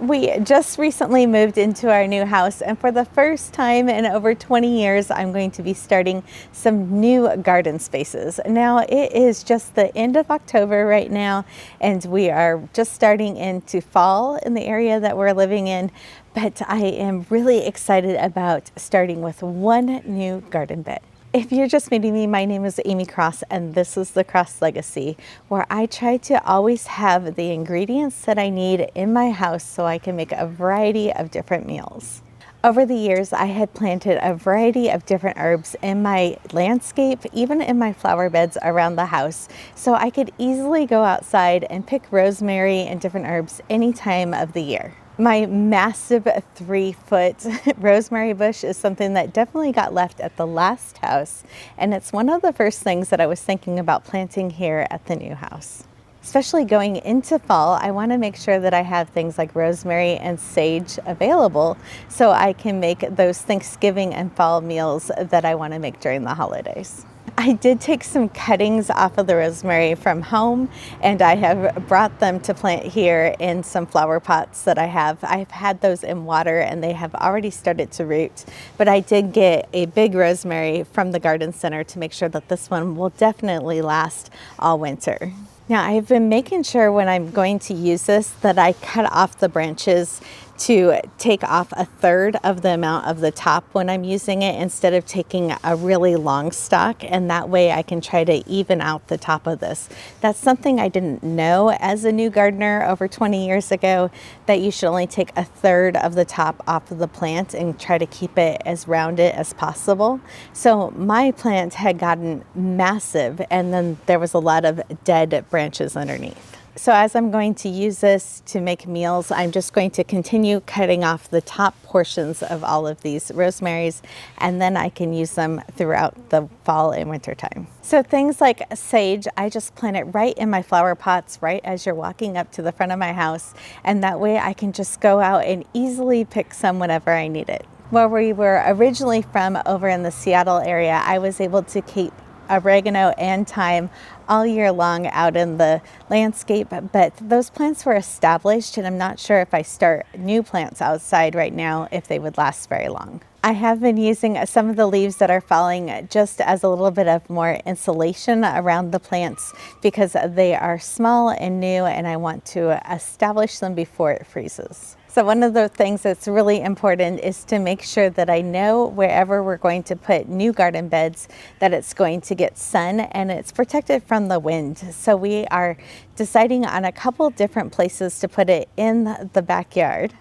We just recently moved into our new house, and for the first time in over 20 years, I'm going to be starting some new garden spaces. Now, it is just the end of October right now, and we are just starting into fall in the area that we're living in, but I am really excited about starting with one new garden bed. If you're just meeting me, my name is Amy Cross, and this is the Cross Legacy, where I try to always have the ingredients that I need in my house so I can make a variety of different meals. Over the years, I had planted a variety of different herbs in my landscape, even in my flower beds around the house, so I could easily go outside and pick rosemary and different herbs any time of the year. My massive 3-foot rosemary bush is something that definitely got left at the last house, and it's one of the first things that I was thinking about planting here at the new house. Especially going into fall, I want to make sure that I have things like rosemary and sage available so I can make those Thanksgiving and fall meals that I want to make during the holidays. I did take some cuttings off of the rosemary from home, and I have brought them to plant here in some flower pots that I have. I've had those in water and they have already started to root, but I did get a big rosemary from the garden center to make sure that this one will definitely last all winter. Now, I've been making sure when I'm going to use this that I cut off the branches to take off 1/3 of the amount of the top when I'm using it, instead of taking a really long stalk, and that way I can try to even out the top of this. That's something I didn't know as a new gardener over 20 years ago, that you should only take 1/3 of the top off of the plant and try to keep it as rounded as possible. So my plant had gotten massive, and then there was a lot of dead branches underneath. So as I'm going to use this to make meals, I'm just going to continue cutting off the top portions of all of these rosemaries, and then I can use them throughout the fall and winter time. So things like sage, I just plant it right in my flower pots right as you're walking up to the front of my house, and that way I can just go out and easily pick some whenever I need it. Where we were originally from, over in the Seattle area, I was able to keep oregano and thyme all year long out in the landscape, but those plants were established, and I'm not sure if I start new plants outside right now if they would last very long. I have been using some of the leaves that are falling just as a little bit of more insulation around the plants, because they are small and new and I want to establish them before it freezes. So one of the things that's really important is to make sure that I know wherever we're going to put new garden beds that it's going to get sun and it's protected from the wind. So we are deciding on a couple different places to put it in the backyard.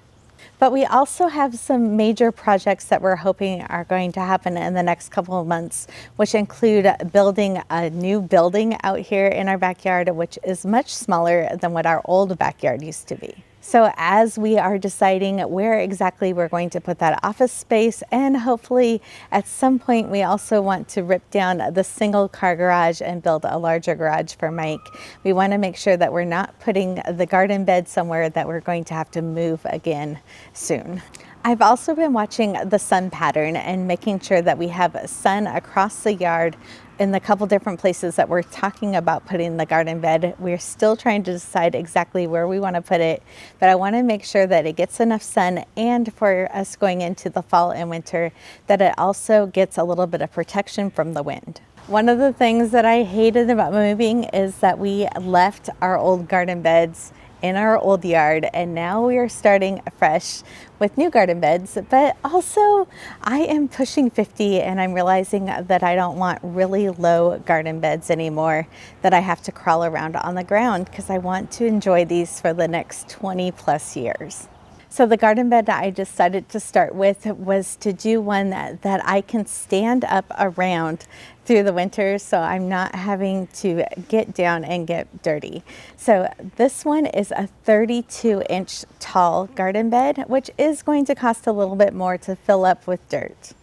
But we also have some major projects that we're hoping are going to happen in the next couple of months, which include building a new building out here in our backyard, which is much smaller than what our old backyard used to be. So as we are deciding where exactly we're going to put that office space, and hopefully at some point we also want to rip down the single car garage and build a larger garage for Mike, we want to make sure that we're not putting the garden bed somewhere that we're going to have to move again soon. I've also been watching the sun pattern and making sure that we have sun across the yard in the couple different places that we're talking about putting the garden bed. We're still trying to decide exactly where we want to put it, but I want to make sure that it gets enough sun, and for us going into the fall and winter, that it also gets a little bit of protection from the wind. One of the things that I hated about moving is that we left our old garden beds in our old yard, and now we are starting fresh with new garden beds. But also, I am pushing 50 and I'm realizing that I don't want really low garden beds anymore that I have to crawl around on the ground, because I want to enjoy these for the next 20 plus years. So the garden bed that I decided to start with was to do one that I can stand up around through the winter, so I'm not having to get down and get dirty. So this one is a 32-inch tall garden bed, which is going to cost a little bit more to fill up with dirt.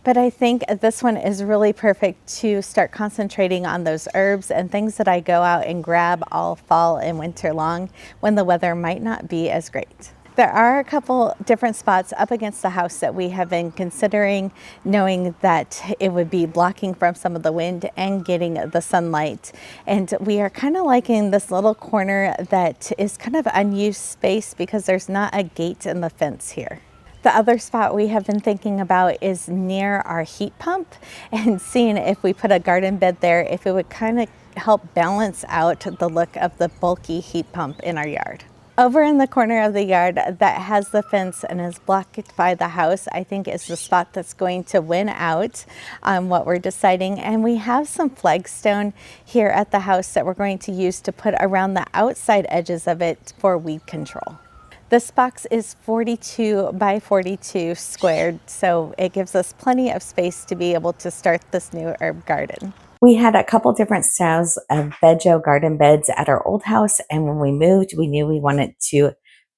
But I think this one is really perfect to start concentrating on those herbs and things that I go out and grab all fall and winter long when the weather might not be as great. There are a couple different spots up against the house that we have been considering, knowing that it would be blocking from some of the wind and getting the sunlight. And we are kind of liking this little corner that is kind of unused space because there's not a gate in the fence here. The other spot we have been thinking about is near our heat pump and seeing if we put a garden bed there, if it would kind of help balance out the look of the bulky heat pump in our yard. Over in the corner of the yard that has the fence and is blocked by the house, I think is the spot that's going to win out on what we're deciding. And we have some flagstone here at the house that we're going to use to put around the outside edges of it for weed control. This box is 42 by 42 squared, so it gives us plenty of space to be able to start this new herb garden. We had a couple different styles of Vego garden beds at our old house, and when we moved, we knew we wanted to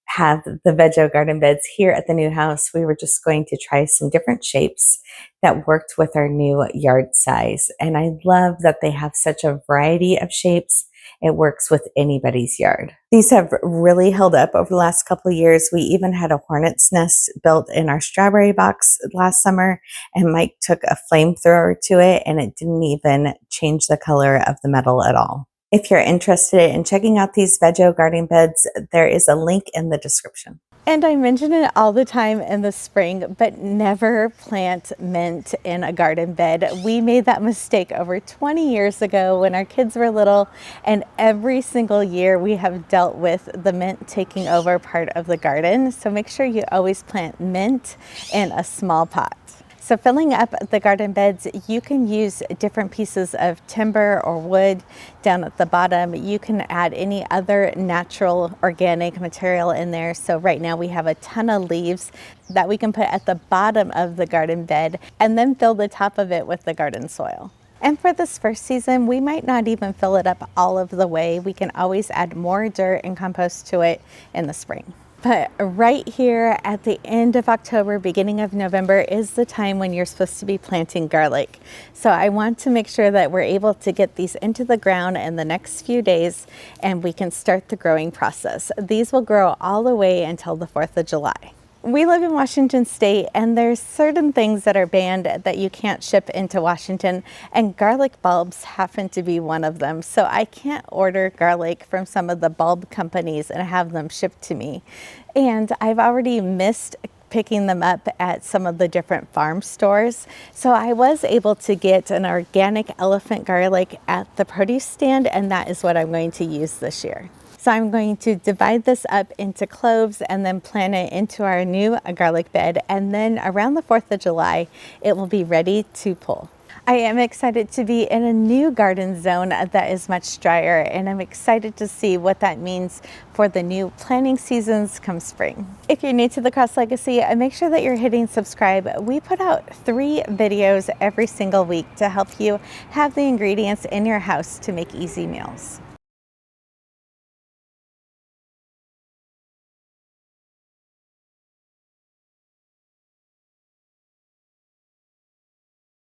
have the Vego garden beds here at the new house. We were just going to try some different shapes that worked with our new yard size, and I love that they have such a variety of shapes. It works with anybody's yard. These have really held up over the last couple of years. We even had a hornet's nest built in our strawberry box last summer, and Mike took a flamethrower to it, and it didn't even change the color of the metal at all. If you're interested in checking out these Vego garden beds, there is a link in the description. And I mention it all the time in the spring, but never plant mint in a garden bed. We made that mistake over 20 years ago when our kids were little, and every single year we have dealt with the mint taking over part of the garden. So make sure you always plant mint in a small pot. So filling up the garden beds, you can use different pieces of timber or wood down at the bottom. You can add any other natural organic material in there. So right now we have a ton of leaves that we can put at the bottom of the garden bed and then fill the top of it with the garden soil. And for this first season, we might not even fill it up all of the way. We can always add more dirt and compost to it in the spring. But right here at the end of October, beginning of November is the time when you're supposed to be planting garlic. So I want to make sure that we're able to get these into the ground in the next few days and we can start the growing process. These will grow all the way until the 4th of July. We live in Washington State, and there's certain things that are banned that you can't ship into Washington, and garlic bulbs happen to be one of them. So I can't order garlic from some of the bulb companies and have them shipped to me. And I've already missed picking them up at some of the different farm stores. So I was able to get an organic elephant garlic at the produce stand, and that is what I'm going to use this year. So I'm going to divide this up into cloves and then plant it into our new garlic bed. And then around the 4th of July, it will be ready to pull. I am excited to be in a new garden zone that is much drier, and I'm excited to see what that means for the new planting seasons come spring. If you're new to the Cross Legacy, make sure that you're hitting subscribe. We put out 3 videos every single week to help you have the ingredients in your house to make easy meals.